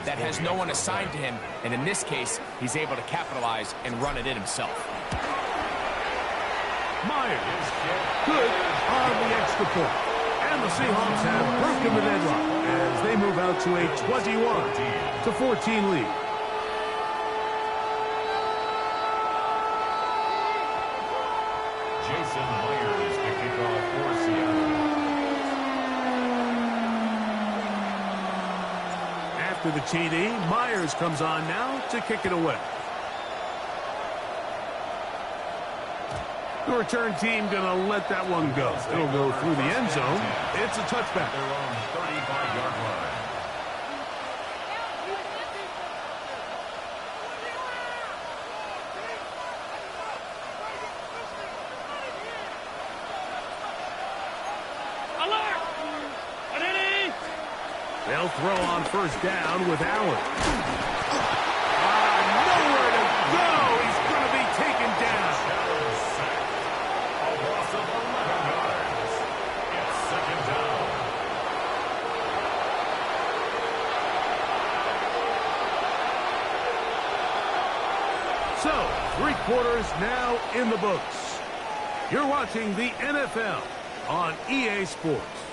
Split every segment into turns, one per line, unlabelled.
that has no one assigned to him, and in this case, he's able to capitalize and run it in himself.
Myers, good on the extra point. And the Seahawks have broken the deadlock as they move out to a 21-14 lead.
Jason Myers to kick off for Seattle.
After the TD, Myers comes on now to kick it away. The return team going to let that one go. It'll go through the end zone. It's a touchback.
Their own 35-yard line.
They'll throw on first down with Allen. Nowhere to go. He's going to be taken down.
A loss of 11 yards. It's second down.
So, 3 quarters now in the books. You're watching the NFL on EA Sports.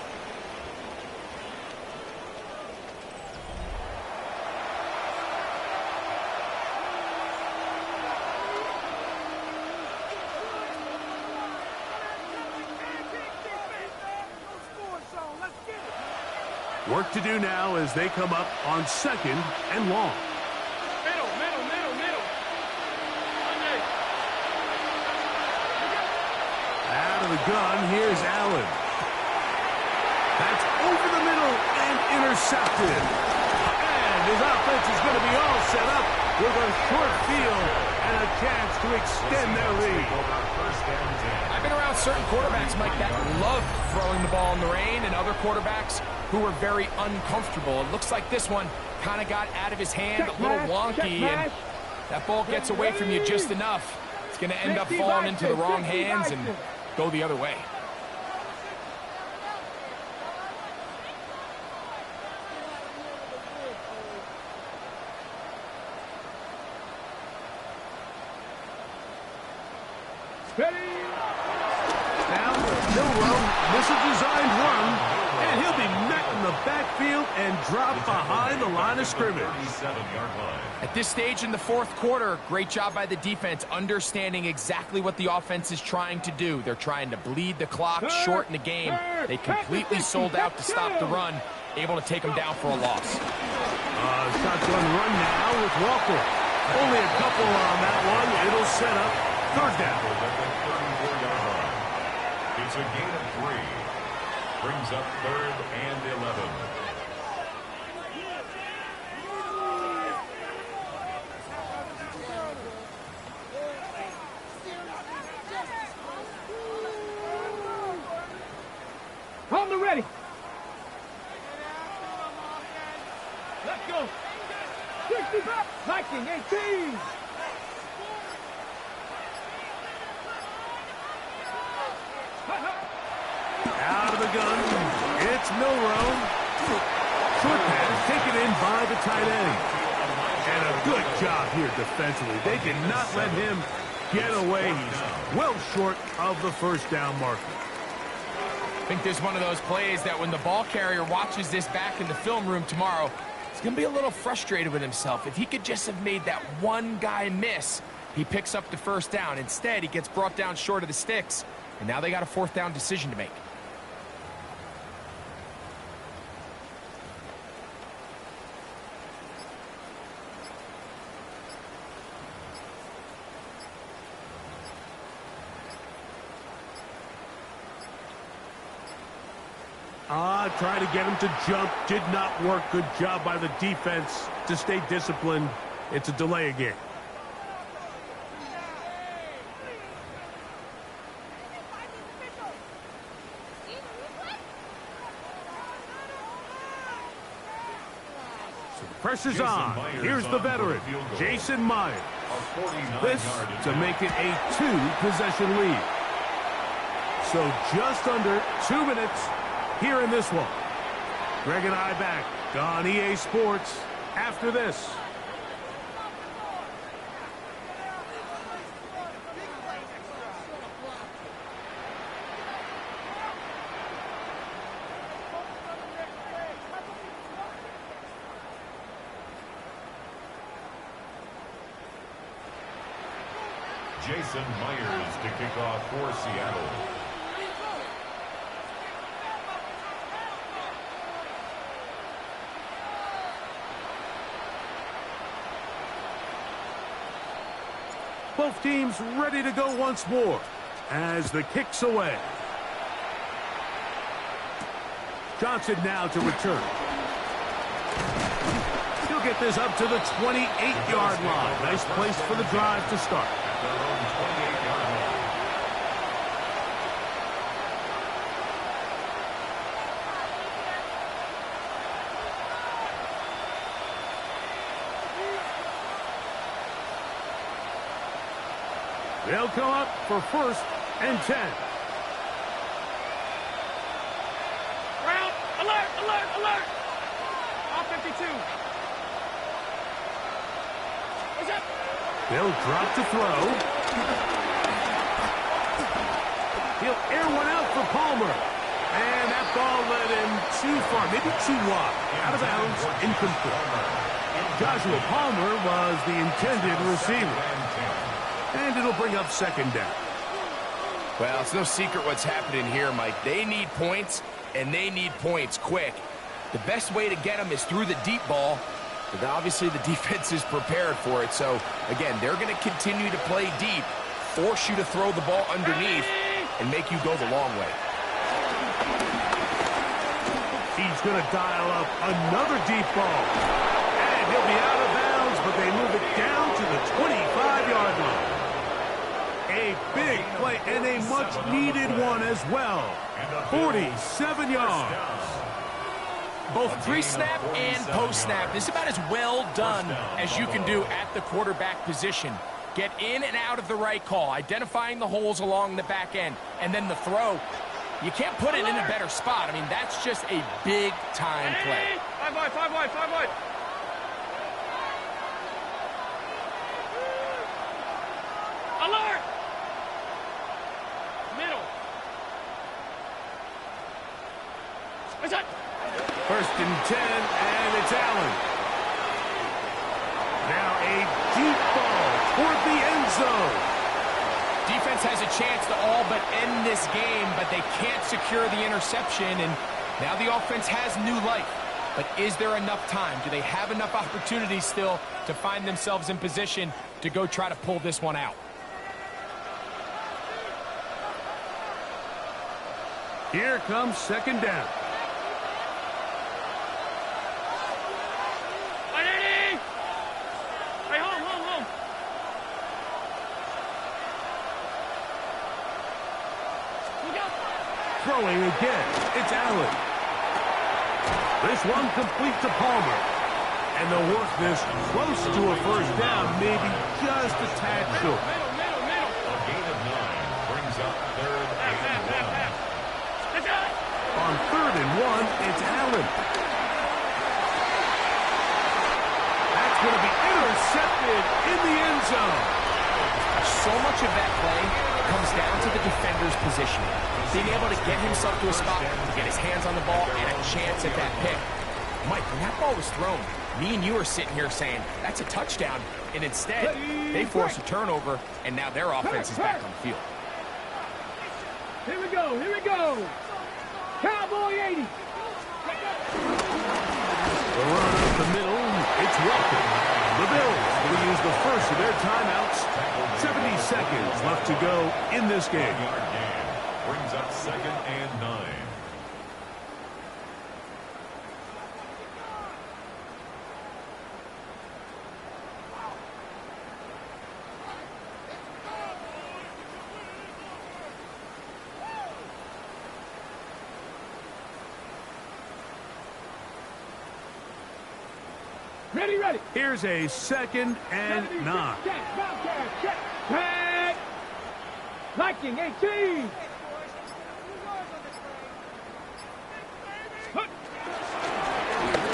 Work to do now as they come up on 2nd and long.
Middle.
Out of the gun, here's Allen. That's over the middle and intercepted. And his offense is going to be all set up with a short field and a chance to extend their lead.
I've been around certain quarterbacks, Mike, that love throwing the ball in the rain, and other quarterbacks who are very uncomfortable. It looks like this one kind of got out of his hand, a little wonky, and that ball gets away from you just enough. It's going to end up falling into the wrong hands and go the other way.
Now, Milrow, this is a designed run, and he'll be met in the backfield and dropped behind the line of scrimmage.
37-yard line.
At this stage in the 4th quarter, great job by the defense, understanding exactly what the offense is trying to do. They're trying to bleed the clock, shorten the game. They completely sold out to stop the run, able to take them down for a loss.
Shotgun run now with Walker. Only a couple on that one. It'll set up 3rd down.
34-yard line. It's a gain of 3. Brings up 3rd and 11.
Hold them ready. Let's go. 65. Viking 18.
Out of the gun, it's Milrow. Short pass taken in by the tight end. And a good job here defensively. They did not let him get away. He's well short of the first down marker.
I think there's one of those plays that when the ball carrier watches this back in the film room tomorrow, he's going to be a little frustrated with himself. If he could just have made that one guy miss, he picks up the first down. Instead, he gets brought down short of the sticks, and now they got a 4th down decision to make.
Trying to get him to jump. Did not work. Good job by the defense to stay disciplined. It's a delay again. So the pressure's on. Here's the veteran, Jason Myers. This to make it a 2-possession lead. So just under 2 minutes here in this one. Greg and I back on EA Sports after this.
Jason Myers to kick off for Seattle.
Both teams ready to go once more as the kick's away. Johnson now to return. He'll get this up to the 28-yard line. Nice place for the drive to start.
At their own 28-yard line.
They'll come up for 1st and 10.
Round, alert, alert, alert. All 52. What's up?
They'll drop to throw. He'll air one out for Palmer. And that ball led him too far, maybe too wide. Out of bounds, incomplete. Joshua Palmer was the intended receiver. And it'll bring up 2nd down.
Well, it's no secret what's happening here, Mike. They need points, and they need points quick. The best way to get them is through the deep ball, but obviously the defense is prepared for it. So, again, they're going to continue to play deep, force you to throw the ball underneath, and make you go the long way.
He's going to dial up another deep ball. And he'll be out of bounds, but they move it down to the 25-yard line. A big play and a much-needed one as well. 47 yards.
Both pre-snap and post-snap. This is about as well done as you can do at the quarterback position. Get in and out of the right call, identifying the holes along the back end, and then the throw. You can't put it in a better spot. I mean, that's just a big-time play.
5 wide, 5 wide, 5 wide. Alert! Middle. What's up?
1st and 10, and it's Allen. Now a deep ball toward the end zone.
Defense has a chance to all but end this game, but they can't secure the interception, and now the offense has new life. But is there enough time? Do they have enough opportunities still to find themselves in position to go try to pull this one out?
Here comes 2nd down. Throwing again, it's Allen. This one complete to Palmer. And they'll work this close to a 1st down, maybe just a tad short.
Middle.
A gain of 9 brings up 3rd and 1.
On 3rd and 1, it's Allen. That's going to be intercepted in the end zone.
So much of that play comes down to the defender's position. Being able to get himself to a spot, get his hands on the ball, and a chance at that pick. Mike, when that ball was thrown, me and you are sitting here saying, that's a touchdown. And instead, they force a turnover, and now their offense is back on the field.
Here we go. Cowboy 80.
The run up the middle, it's Walker. The Bills will use the first of their timeouts. 70 seconds left to go in this game.
1-yard gain brings up 2nd and 9.
Ready.
Here's a 2nd and 9.
Check. Tag. Liking 18.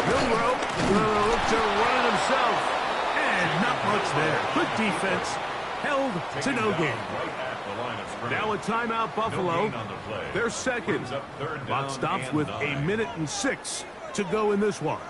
Milrow will look to run much there. Good defense. Held to no gain. Now a timeout, Buffalo. Their second. Clock stops with 1:06 to go in this one.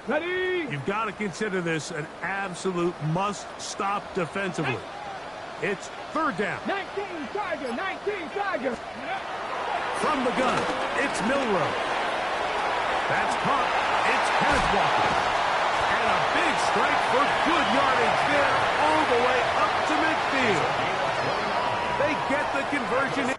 Ready?
You've got to consider this an absolute must-stop defensively. It's third down.
19 Tiger, 19 Tiger.
From the gun, it's Milrow. That's caught. It's Kenneth Walker. And a big strike for good yardage there all the way up to midfield. They get the conversion.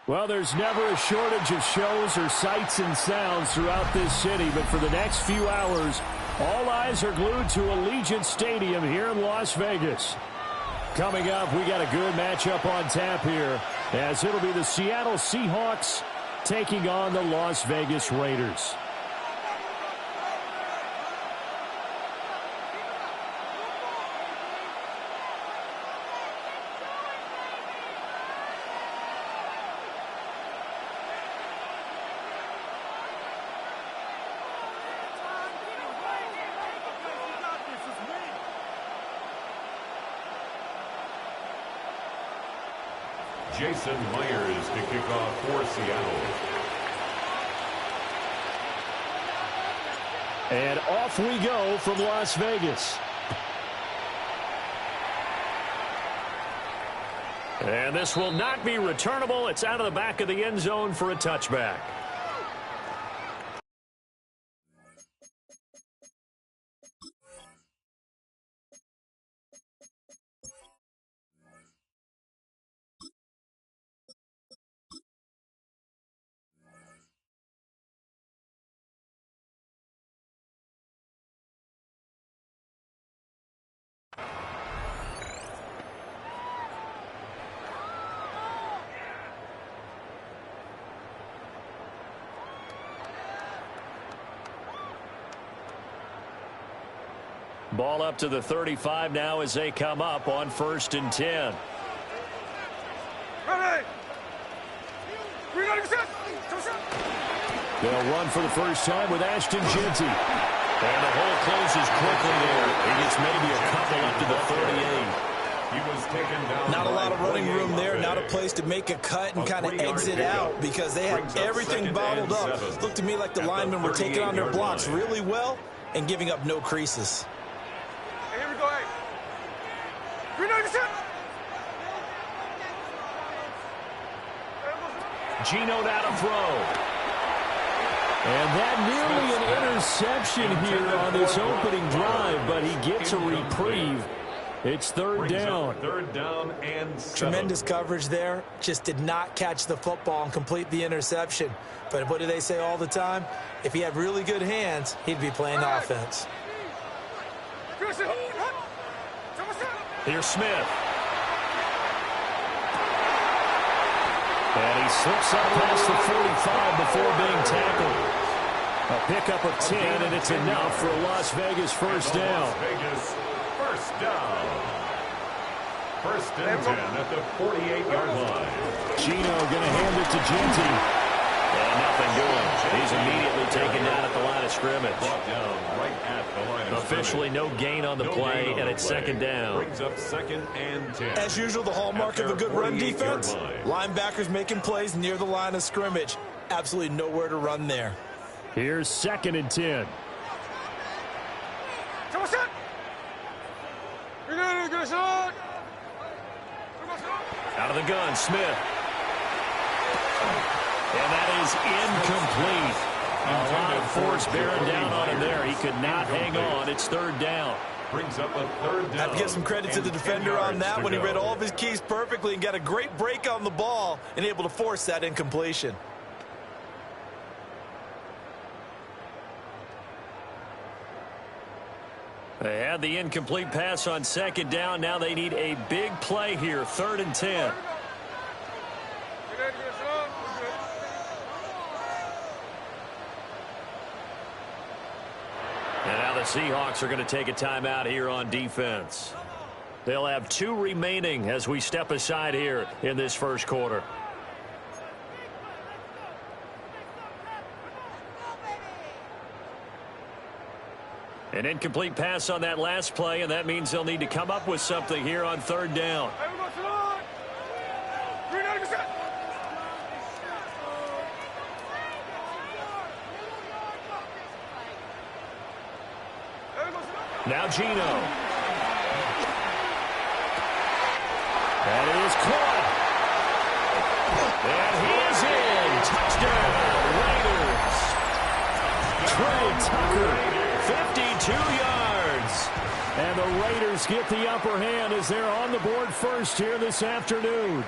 Well, there's never a shortage of shows or sights and sounds throughout this city, but for the next few hours, all eyes are glued to Allegiant Stadium here in Las Vegas. Coming up, we got a good matchup on tap here, as it'll be the Seattle Seahawks taking on the Las Vegas Raiders.
Jason Myers to kick off for Seattle.
And off we go from Las Vegas. And this will not be returnable. It's out of the back of the end zone for a touchback. Ball up to the 35 now as they come up on 1st and 10. They'll run for the first time with Ashton Jeanty. And the hole closes quickly there. He gets maybe a couple up to the 38.
He was taken down.
Not a lot of running room there. Not a place to make a cut and kind of exit out because they had everything bottled up. Looked to me like the linemen were taking on their blocks really well and giving up no creases.
Here we go, hey.
Gino now to throw. And that nearly an interception here on this opening drive, but he gets a reprieve. It's third down.
Third down and 7.
Tremendous coverage there. Just did not catch the football and complete the interception. But what do they say all the time? If he had really good hands, he'd be playing offense.
Here's Smith. And he slips up past the 45 before being tackled. A pickup of 10, and it's enough for a Las Vegas first down.
Las Vegas first down. 1st and 10 at the 48-yard line.
Gino going to hand it to Jeanty. And nothing doing. He's immediately taken down at the line of scrimmage.
Brought down right at the line of
Officially no gain on the play, and it's second down.
Brings up 2nd and 10.
As usual, the hallmark of a good run defense. Linebackers making plays near the line of scrimmage. Absolutely nowhere to run there.
Here's 2nd and 10. Out of the gun, Smith. And that is incomplete. A lot of force bearing down on him there. He could not hang on. It's third down.
Brings up a third down.
I have to give some credit to the defender on that when he read all of his keys perfectly and got a great break on the ball and able to force that incompletion.
They had the incomplete pass on second down. Now they need a big play here. 3rd and 10. And now the Seahawks are going to take a timeout here on defense. They'll have 2 remaining as we step aside here in this first quarter. An incomplete pass on that last play, and that means they'll need to come up with something here on 3rd down. Now Gino. And it is caught. And he is in. Touchdown, Raiders. Trey Tucker, 52 yards. And the Raiders get the upper hand as they're on the board first here this afternoon.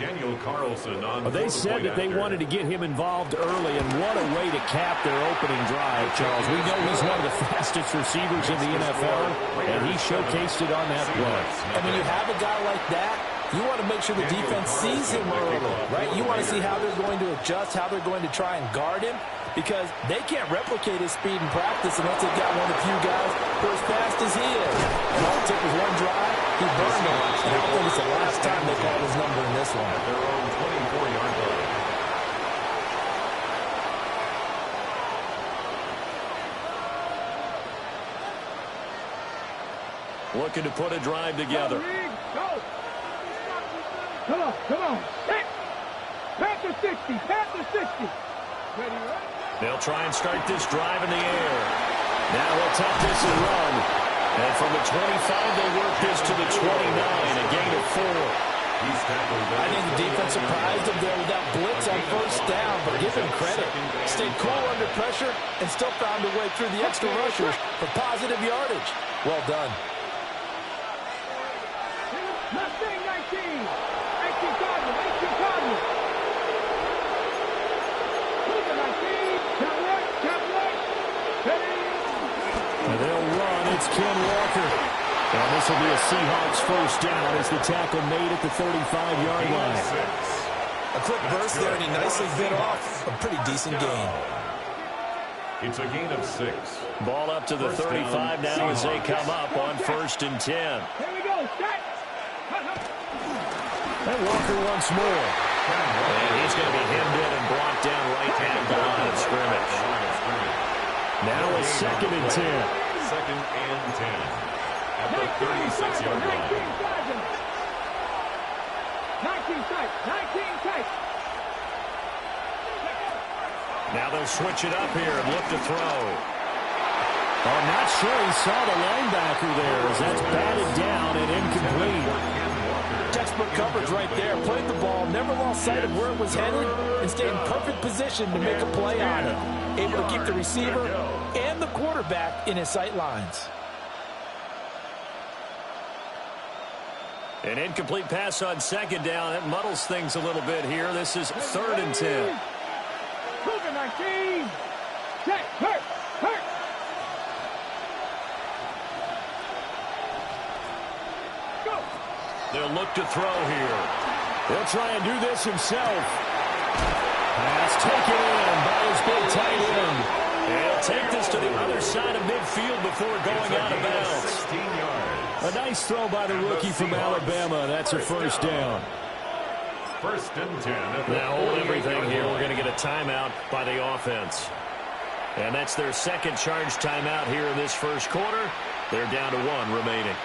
Daniel Carlson on.
They said that they wanted to get him involved early, and what a way to cap their opening drive, Charles. We know he's one of the fastest receivers in the NFL, and he showcased it on that play.
And when you have a guy like that, you want to make sure the defense sees him early, right? You want to see how they're going to adjust, how they're going to try and guard him, because they can't replicate his speed in practice unless they've got one of the few guys who are as fast as he is. And all it took was one drive, he burned them. And I don't think it's the last time they called his number in this one.
At their own 24-yard line.
Looking to put a drive together.
Come on. Pat to 60.
They'll try and start this drive in the air. Now he'll tuck this and run. And from the 25, they work this to the 29, a gain of 4.
I think the defense surprised him there with that blitz on first down, but give him credit. Stayed cool under pressure and still found a way through the extra rushers for positive yardage. Well done.
Mustang 19 Cardinals.
And they'll run. It's Ken Walker. And this will be a Seahawks first down as the tackle made at the 35-yard line.
A quick burst there, and he nicely bit off a pretty decent gain.
It's a gain of 6.
Ball up to the 35 now as they come up on 1st and 10.
Here we go.
And Walker once more. And he's going to be hemmed in and blocked down right at the line of scrimmage. Now a 2nd and 10.
2nd and 10. At the 36-yard line.
19 tight.
Now they'll switch it up here and look to throw. I'm not sure he saw the linebacker there as that's batted down and incomplete.
Textbook coverage right there. Played the ball, never lost sight of where it was headed, and stayed in perfect position to make a play on it. Able to keep the receiver and the quarterback in his sight lines.
An incomplete pass on 2nd down. It muddles things a little bit here. This is 3rd and 10.
Cougar 19. Check. Hurt. Go.
They'll look to throw here. He'll try and do this himself. Pass taken in by his big tight end. And he'll take this to the other side of midfield before going out of bounds.
16 yards.
A nice throw by the rookie from Alabama. That's a first down.
1st and 10.
Now hold everything here. We're going to get a timeout by the offense. And that's their 2nd charge timeout here in this first quarter. They're down to 1 remaining.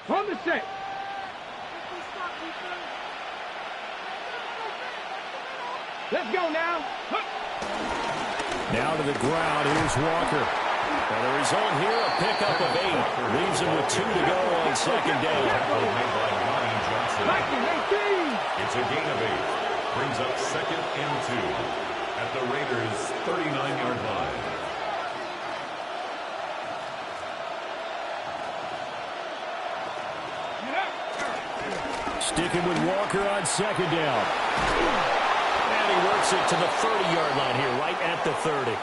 On the set. Let's go now.
Now to the ground. Here's Walker. And the result here, a pickup of 8. Leaves him with 2 to go on 2nd down.
It's a gain of 8. Brings up 2nd and 2 at the Raiders' 39-yard line.
Sticking with Walker on 2nd down. And he works it to the 30-yard line here, right at the 30.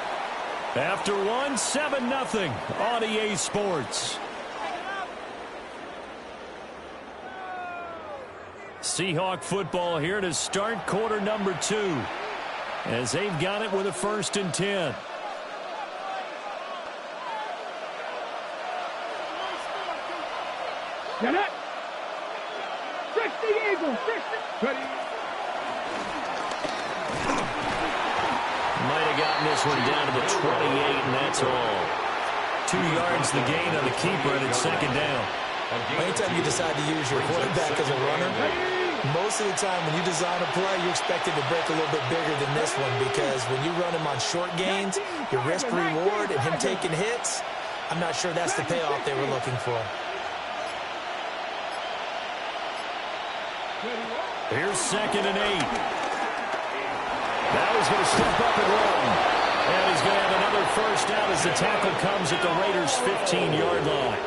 After 1, 7-0 on EA Sports. Seahawk football here to start quarter number 2. As they've got it with a 1st and 10.
Get it. 60 Eagles. 60.
Might have gotten this one down to the 28, and that's all. 2 yards the gain on the keeper, and it's 2nd down.
Anytime you decide to use your quarterback as a runner, most of the time when you design a play, you expect it to break a little bit bigger than this one, because when you run him on short gains, your risk-reward and him taking hits, I'm not sure that's the payoff they were looking for.
Here's 2nd and 8. Now he's going to step up and run. And he's going to have another first down as the tackle comes at the Raiders' 15-yard line.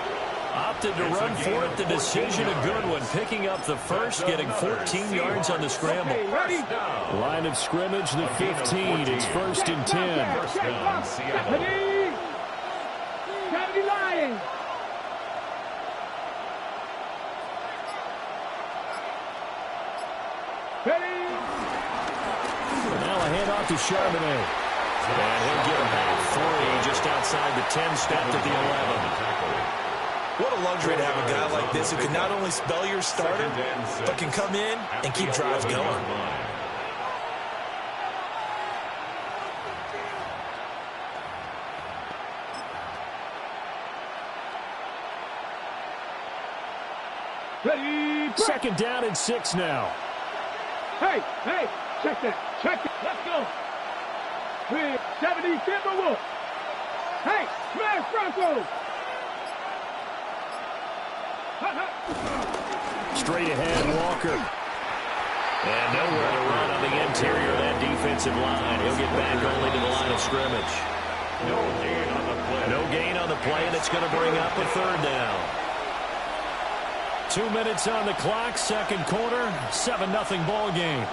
Opted to run for it. The decision a good one. Picking up the first, getting 14 yards on the scramble. Line of scrimmage, the 15. It's 1st and 10.
First down, Seattle.
Lions.
Now a handoff to Charbonnet. And he'll get about 3 just outside the 10, stepped at the 11.
What a luxury to have a guy like this who can not only spell your starter, but can come in and keep drives going.
Ready,
2nd down and 6 now.
Hey, check that. Let's go. 70 Timberwolves. Hey, smash Broncos.
Straight ahead, Walker. And nowhere to run on the interior of that defensive line. He'll get back only to the line of scrimmage.
No gain on the play.
No gain on the play, and it's going to bring up a 3rd down. 2 minutes on the clock, 2nd quarter, 7-0 ball game.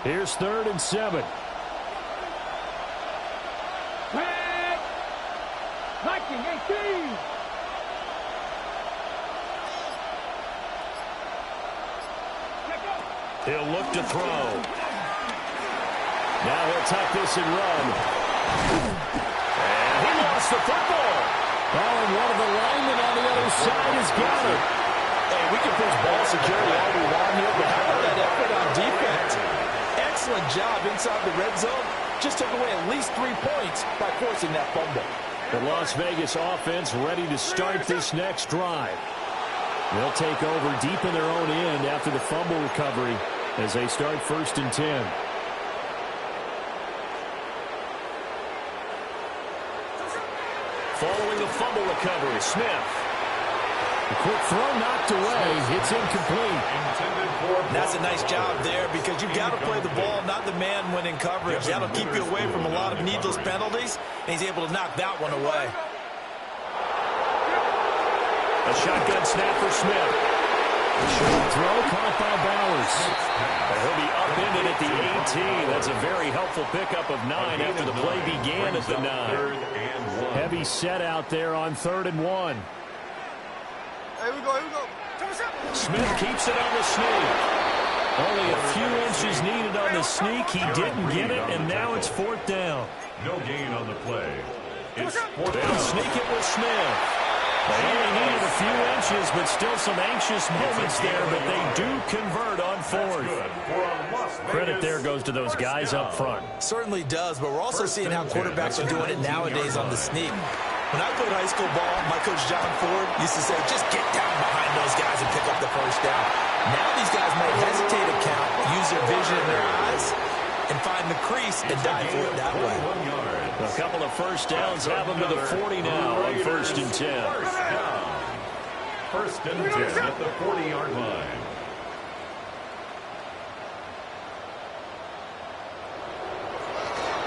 Here's 3rd and 7.
Viking 18.
He'll look to throw. Now he'll tuck this and run. And he lost the football. Oh, and one of the linemen on the other side has got it.
Hey, we can push ball security all we want here, but how about that effort on defense? Excellent job inside the red zone. Just took away at least 3 points by forcing that fumble.
The Las Vegas offense ready to start this next drive. They'll take over deep in their own end after the fumble recovery as they start 1st and 10. Following the fumble recovery, Smith. A quick throw knocked away. It's incomplete.
That's a nice job there because you've got to play the ball, not the man when in coverage. That'll keep you away from a lot of needless penalties, and he's able to knock that one away.
A shotgun snap for Smith. Short throw caught by Bowers. And he'll be upended at the 18. That's a very helpful pickup of 9 after the play began at the 9. Heavy set out there on 3rd and 1.
Here we go.
Smith keeps it on the sneak. Only a few inches needed on the sneak. He didn't get it, and now it's 4th down.
No gain on the play. It's 4th
They'll
down.
sneak it with Smith. They only needed a few inches, but still some anxious moments there, but they do convert on 4th. Credit there goes to those guys up front.
Certainly does, but we're also seeing how quarterbacks are doing it nowadays on the sneak. When I played high school ball, my coach John Ford used to say, just get down behind those guys and pick up the 1st down. Now these guys might hesitate to count, use their vision in their eyes, and find the crease and dive for it that way.
A couple of 1st downs have them to the 40 now on 1st and 10.
1st and 10 at the 40-yard line.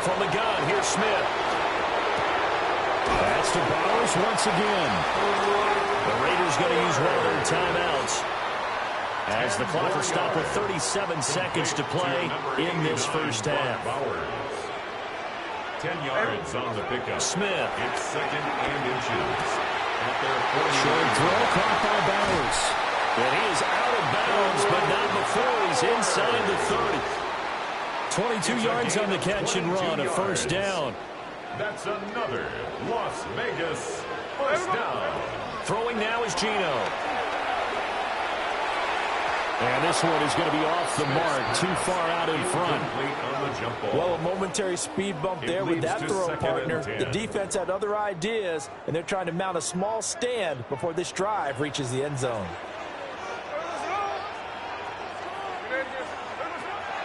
From the gun, here's Smith. That's to Bowers once again. The Raiders going to use one of their timeouts as the clock will stop with 37 seconds to play in this 1st half.
10 yards on the pickup.
Smith.
It's 2nd and inches. At their 40
Short throw caught by Bowers. And he is out of bounds, but not before he's inside the 30. 22 yards on the catch and run, a 1st down.
That's another Las Vegas 1st down.
Throwing now is Geno. And this one is going to be off the mark, too far out in front.
Well, a momentary speed bump there with that throw partner. The defense had other ideas, and they're trying to mount a small stand before this drive reaches the end zone.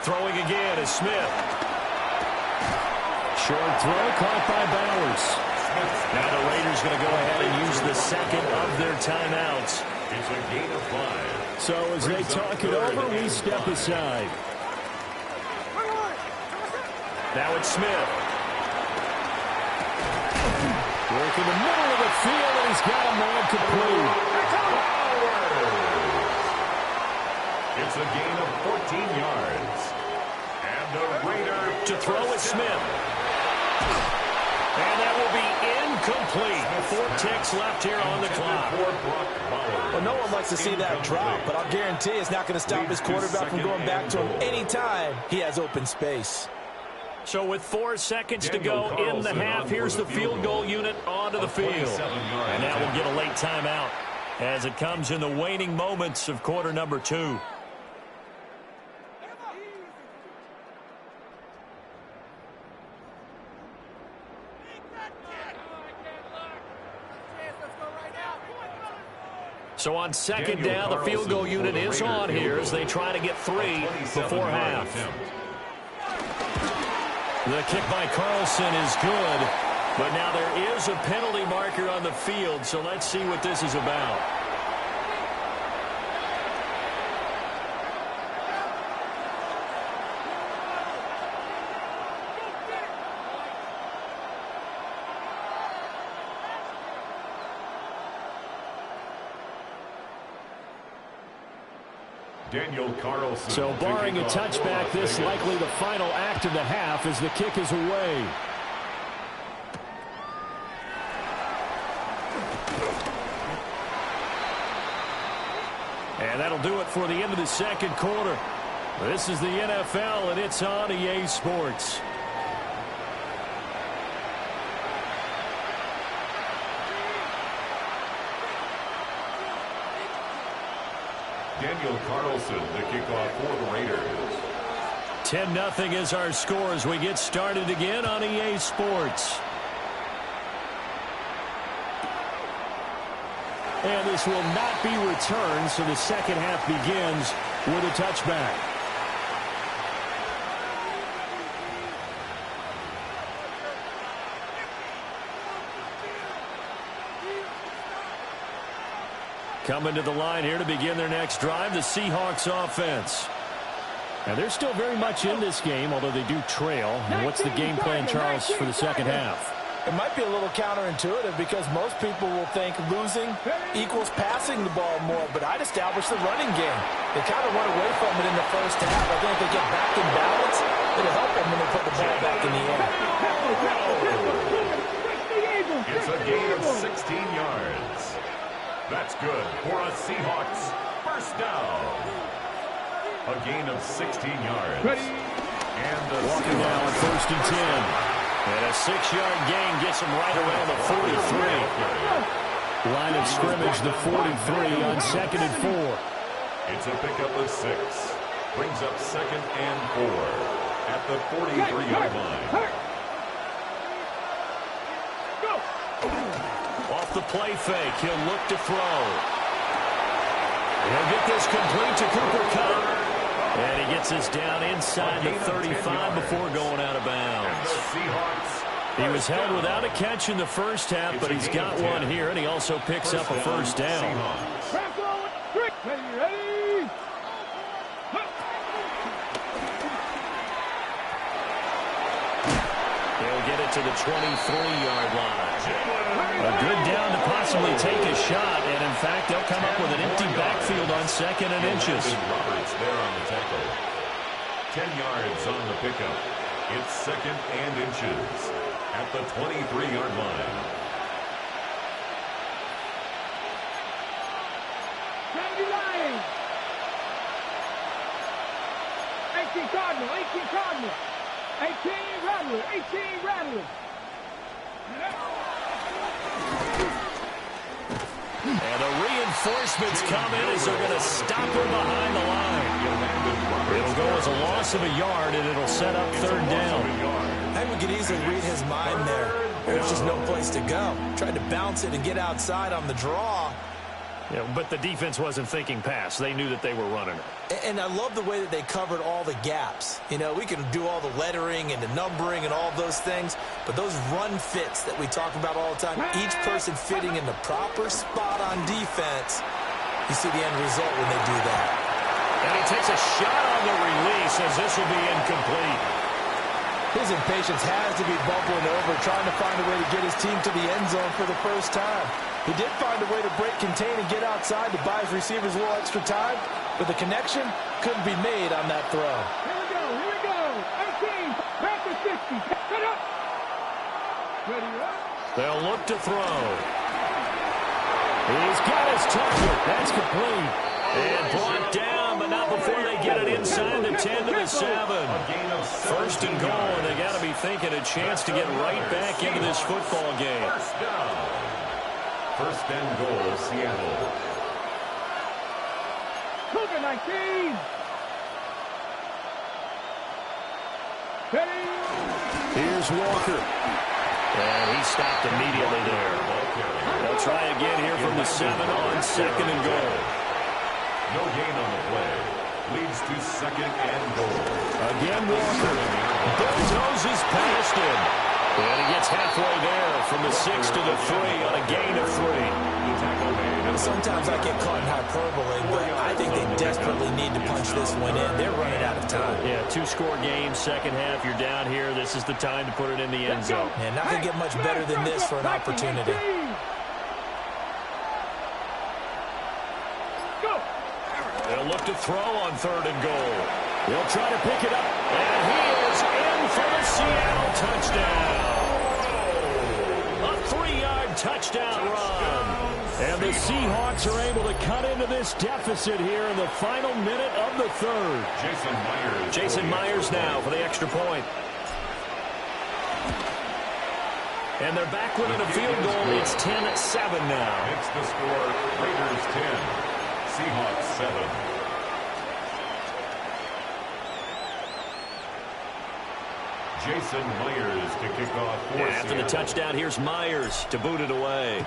Throwing again is Smith. Short throw caught by Bowers. Now the Raiders going to go ahead and use the second of their timeouts.
It's a gain of 5.
So as they talk it over, we step aside. Now it's Smith. Work in the middle of the field, and he's got a man complete.
It's a gain of 14 yards. And the Raider
To throw is Smith. And that will be incomplete. 4 ticks left here on the clock.
Well, no one likes to see that drop, but I'll guarantee it's not going to stop his quarterback from going back to him anytime he has open space.
So with 4 seconds to go in the half, here's the field goal unit onto the field. And now we'll get a late timeout as it comes in the waning moments of quarter number 2. So on second down, the field goal unit is on here as they try to get 3 before half. The kick by Carlson is good, but now there is a penalty marker on the field, so let's see what this is about.
Daniel Carlson.
So barring a touchback, this likely the final act of the half as the kick is away. And that'll do it for the end of the second quarter. This is the NFL, and it's on EA Sports.
Daniel Carlson, the kickoff for the Raiders.
10-0 is our score as we get started again on EA Sports. And this will not be returned, so the second half begins with a touchback. Coming to the line here to begin their next drive, the Seahawks offense. And they're still very much in this game, although they do trail. And what's the game plan, Charles, for the second half?
It might be a little counterintuitive because most people will think losing equals passing the ball more, but I'd establish the running game. They kind of went away from it in the first half. I think if they get back in balance, it'll help them when they put the ball back in the air.
It's a gain of 16 yards. That's good for a Seahawks first down. A gain of 16 yards. And the
Walking now on 1st and 10. And a 6-yard gain gets him right around the 43. Line of scrimmage, the 43 on 2nd and 4.
It's a pickup of 6. Brings up 2nd and 4 at the 43-yard line.
Off the play fake, he'll look to throw. He'll get this complete to Cooper Kupp. And he gets us down inside the 35 before going out of bounds. He was held without a catch in the first half, but he's got one here, and he also picks up a first down. He'll get it to the 23-yard line. A good down to possibly take a shot, and in fact, they'll come up with an empty backfield on 2nd and inches.
Roberts there on the tackle. 10 yards on the pickup. It's 2nd and inches at the 23-yard line.
18 Cardinal, 18 Cardinal, 18 Rattler, 18 Rattler.
And the reinforcements come in as they're going to stop him behind the line. It'll go as a loss of a yard, and it'll set up 3rd down.
I think we could easily read his mind there. There's just no place to go. Tried to bounce it and get outside on the draw.
Yeah, but the defense wasn't thinking pass. They knew that they were running it.
And I love the way that they covered all the gaps. You know, we can do all the lettering and the numbering and all those things, but those run fits that we talk about all the time, each person fitting in the proper spot on defense, you see the end result when they do that.
And he takes a shot on the release as this will be incomplete.
His impatience has to be bubbling over, trying to find a way to get his team to the end zone for the first time. He did find a way to break, contain, and get outside to buy his receivers a little extra time, but the connection couldn't be made on that throw.
Here we go. 18, back to 60. Cut up. Ready up.
They'll look to throw. He's got his target. That's complete. And brought down, but not before they get it inside the 10 to the 7. First and goal, and they got to be thinking a chance to get right back into this football game.
First down. First and goal, Seattle.
Cougar 19. Ready.
Here's Walker. And he stopped immediately there. They'll try again here from the 7 on second and goal.
No gain on the play. Leads to second and goal.
Again, Walker. Bulldozes past him. And he gets halfway there from the 6 to the 3 on a gain of 3.
Sometimes I get caught in hyperbole, but I think they desperately need to punch this one in. They're running out of time.
Yeah, 2-score game, second half. You're down here. This is the time to put it in the end zone.
And not going to get much better than this for an opportunity.
They'll look to throw on third and goal. They'll try to pick it up. And he is in for the Seattle touchdown. A 3-yard touchdown run. And the Seahawks are able to cut into this deficit here in the final minute of the third. Jason Myers now for the extra point. And they're back within a field goal. It's 10-7 now.
It's the score. Raiders 10. Seahawks 7. Jason Myers to kick off for
After
Seattle.
the touchdown, here's Myers to boot it away.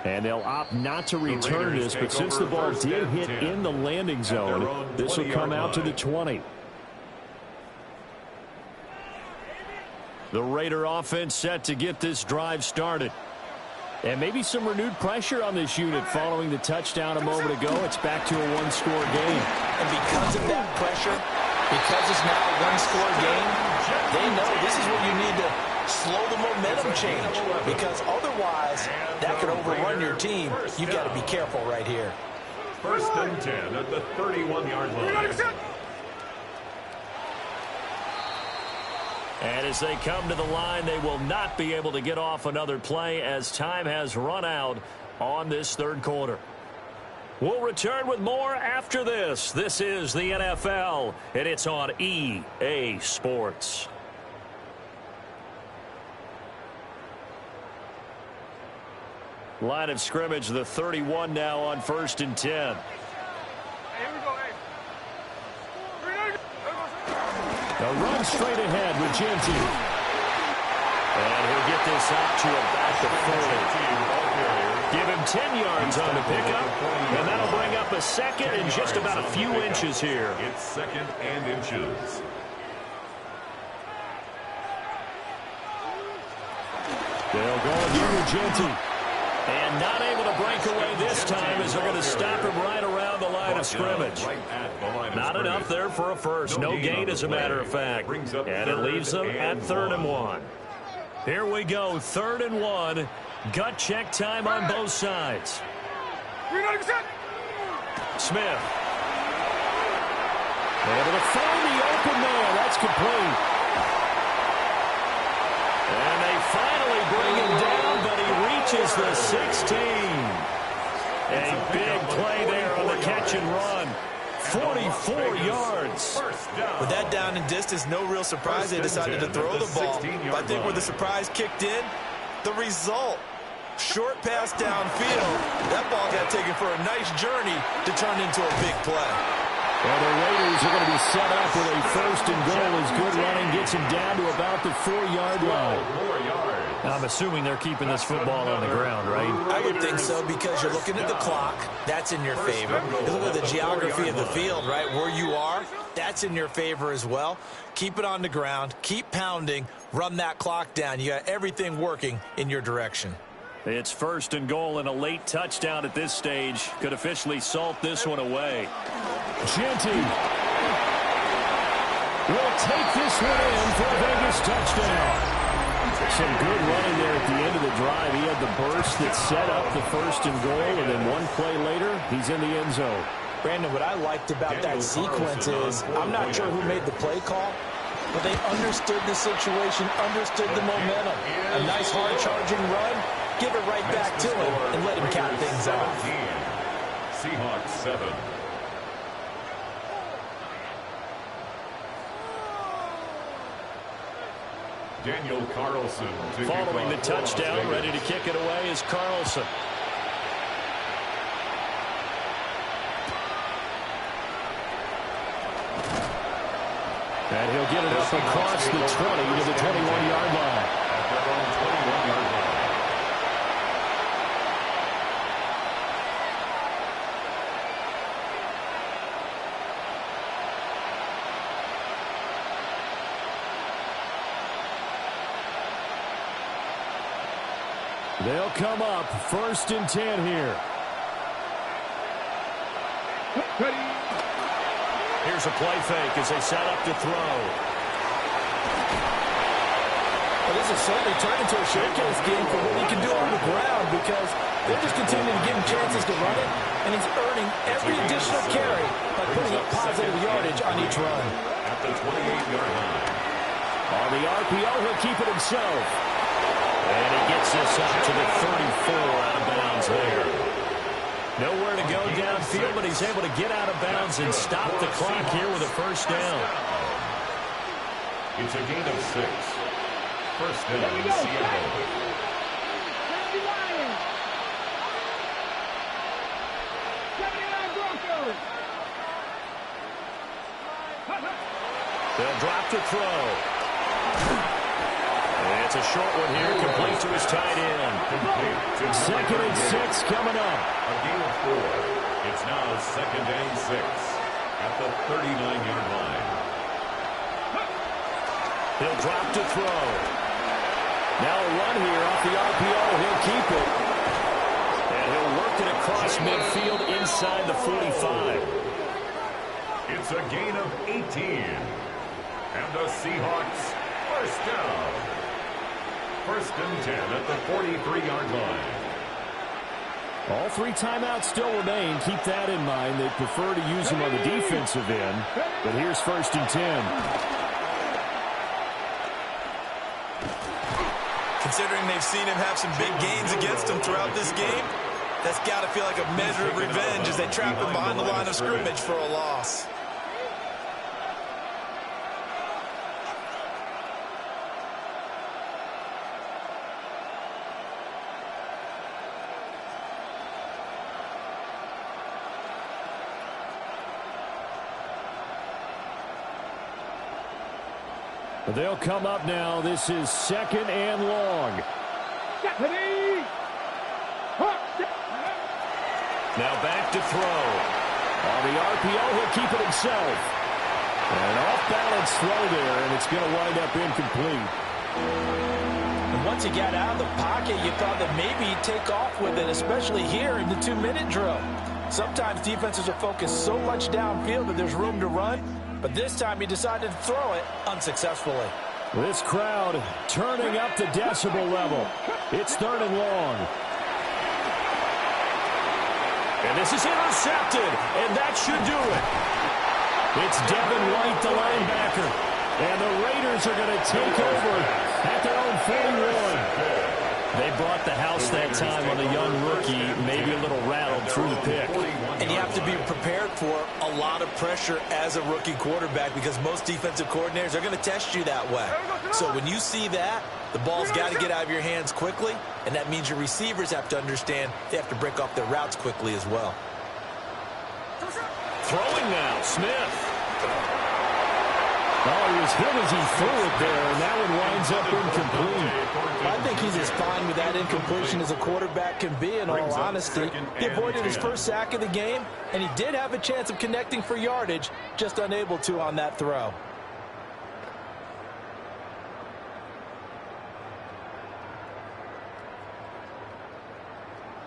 And they'll opt not to return this, but since the ball did hit in the landing zone, this will come out to the 20. The Raider offense set to get this drive started. And maybe some renewed pressure on this unit following the touchdown a moment ago. It's back to a one-score game.
And because of that pressure, because it's now a one-score game, they know this is what you need to slow the momentum change. Because otherwise, that could overrun your team. You've got to be careful right here.
First and 10 at the 31-yard line.
And as they come to the line, they will not be able to get off another play as time has run out on this third quarter. We'll return with more after this. This is the NFL, and it's on EA Sports. Line of scrimmage, the 31 now on first and 10.
Here we go, hey.
A run straight ahead with Genty. And he'll get this out to about the 40. Give him 10 yards on the pickup, and that'll bring up a second and just about a few inches here.
It's second and inches.
They'll go again with Genty. And not able to break away this time as they're going to stop him right around the line of scrimmage. Not enough there for a first. No gain, as a matter of fact. And it leaves them at 3rd and 1. Here we go, 3rd and 1. Gut check time on both sides. Smith. Able to find the open man. That's complete. And they finally bring him down, but he reaches the 16. A big play there on the catch and run. 44 yards.
With that down and distance, no real surprise they decided to throw the ball. But I think where the surprise kicked in, the result. Short pass downfield. That ball got taken for a nice journey to turn into a big play.
Well, the Raiders are going to be set up with a 1st and goal as good running gets him down to about the 4-yard line.
4 yards.
I'm assuming they're keeping this football on the ground, right?
I would think so, because you're looking at the clock. That's in your favor. You look at the geography of the field, right? Where you are, that's in your favor as well. Keep it on the ground. Keep pounding. Run that clock down. You got everything working in your direction.
It's 1st and goal, and a late touchdown at this stage could officially salt this one away. Genty will take this one in for a Vegas touchdown. Some good running there at the end of the drive. He had the burst that set up the 1st and goal, and then one play later, he's in the end zone.
Brandon, what I liked about that sequence is, I'm not sure who made the play call, but they understood the situation, understood the momentum. A nice hard-charging run, give it right back to him, and let him cap things off.
Seahawks 7. Daniel Carlson.
Following the touchdown, ready to kick it away is Carlson. And he'll get it up across the 20 to the 21-yard line.
At their own 21-yard line.
They'll come up 1st and 10 here. Here's a play fake as they set up to throw.
Well, this has certainly turned into a showcase game for what he can do on the ground, because they're just continuing to give him chances to run it, and he's earning every additional carry by putting up positive yardage on each run.
At the 28-yard line.
On the RPO, he'll keep it himself. And he gets this up to the 34 out of bounds there. Nowhere to go downfield, but he's able to get out of bounds and stop the clock here with a 1st down.
It's a gain of 6. 1st down in Seattle.
They'll drop to throw. It's a short one here, complete to his tight end. 2nd and 6 coming up.
A gain of 4. It's now 2nd and 6 at the 39-yard line.
He'll drop to throw. Now a run here off the RPO. He'll keep it. And he'll work it across midfield inside the 45.
It's a gain of 18. And the Seahawks 1st down. 1st and 10 at the 43-yard line.
All 3 timeouts still remain. Keep that in mind. They prefer to use them on the defensive end. But here's 1st and 10.
Considering they've seen him have some big gains against them throughout this game, that's got to feel like a measure of revenge as they trap him behind the line of scrimmage for a loss.
They'll come up now. This is 2nd and long. Now back to throw. On the RPO, he'll keep it himself. An off-balance throw there, and it's going to wind up incomplete.
And once he got out of the pocket, you thought that maybe he'd take off with it, especially here in the 2-minute drill. Sometimes defenses are focused so much downfield that there's room to run. But this time he decided to throw it unsuccessfully.
This crowd turning up the decibel level. It's 3rd and long. And this is intercepted, and that should do it. It's Devin White, the linebacker. And the Raiders are going to take over at their own 41. They brought the house that time on the young rookie, maybe a little rattled through the pick.
And you have to be prepared for a lot of pressure as a rookie quarterback, because most defensive coordinators are going to test you that way. So when you see that, the ball's got to get out of your hands quickly, and that means your receivers have to understand they have to break off their routes quickly as well.
Throwing now, Smith. Oh, he was hit as he threw it there, and that one winds up incomplete.
I think he's bad incompletion as a quarterback can be, in all honesty. He avoided his first sack of the game, and he did have a chance of connecting for yardage, just unable to on that throw.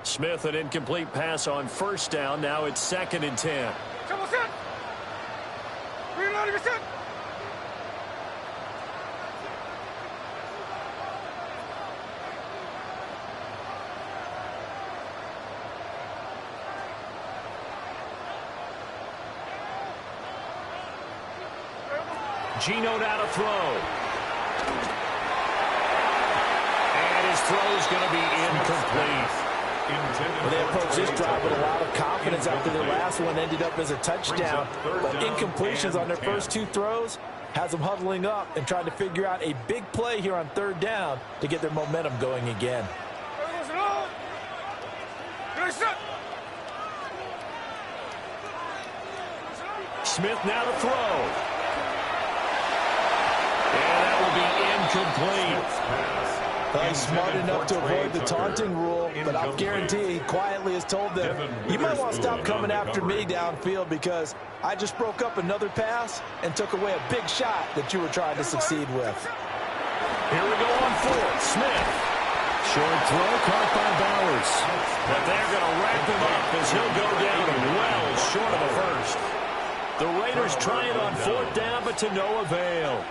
Smith, an incomplete pass on first down. Now it's 2nd and 10. Geno now to throw. And his throw is going to be incomplete.
Well, they approached this drive with a lot of confidence after their last one ended up as a touchdown. But incompletions on their first 2 throws has them huddling up and trying to figure out a big play here on 3rd down to get their momentum going again.
Smith now to throw. And that will be incomplete.
He's smart enough to avoid the taunting rule, but I'll guarantee he quietly has told them, you might want to stop coming after me downfield because I just broke up another pass and took away a big shot that you were trying to succeed with.
Here we go on 4th. Smith. Short throw caught by Bowers. But they're going to wrap him up as he'll go down well short of a first. The Raiders try it on 4th down, but to no avail.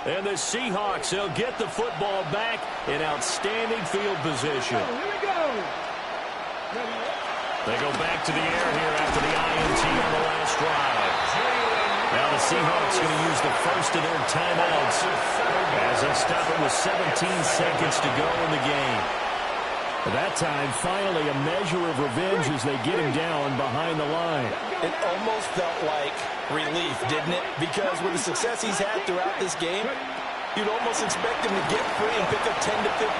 And the Seahawks, they'll get the football back in outstanding field position.
Here we go.
They go back to the air here after the INT on the last drive. Now the Seahawks going to use the first of their timeouts as they stop it with 17 seconds to go in the game. At that time, finally a measure of revenge as they get him down behind the line.
It almost felt like relief, didn't it? Because with the success he's had throughout this game, you'd almost expect him to get free and pick up 10 to 15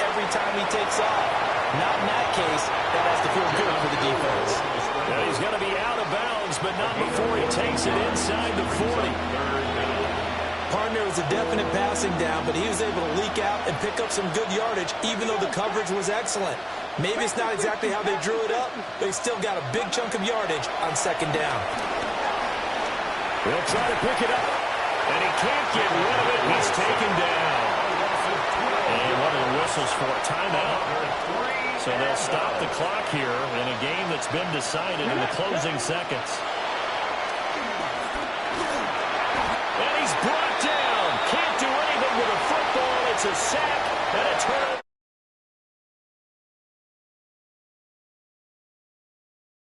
every time he takes off. Not in that case. That has to feel good for the defense.
Well, he's going to be out of bounds, but not before he takes it inside the 40.
Partner was a definite passing down, but he was able to leak out and pick up some good yardage, even though the coverage was excellent. Maybe it's not exactly how they drew it up, but he still got a big chunk of yardage on 2nd down.
He'll try to pick it up, and he can't get rid of it. He's taken down. And one of the whistles for a timeout. So they'll stop the clock here in a game that's been decided in the closing seconds.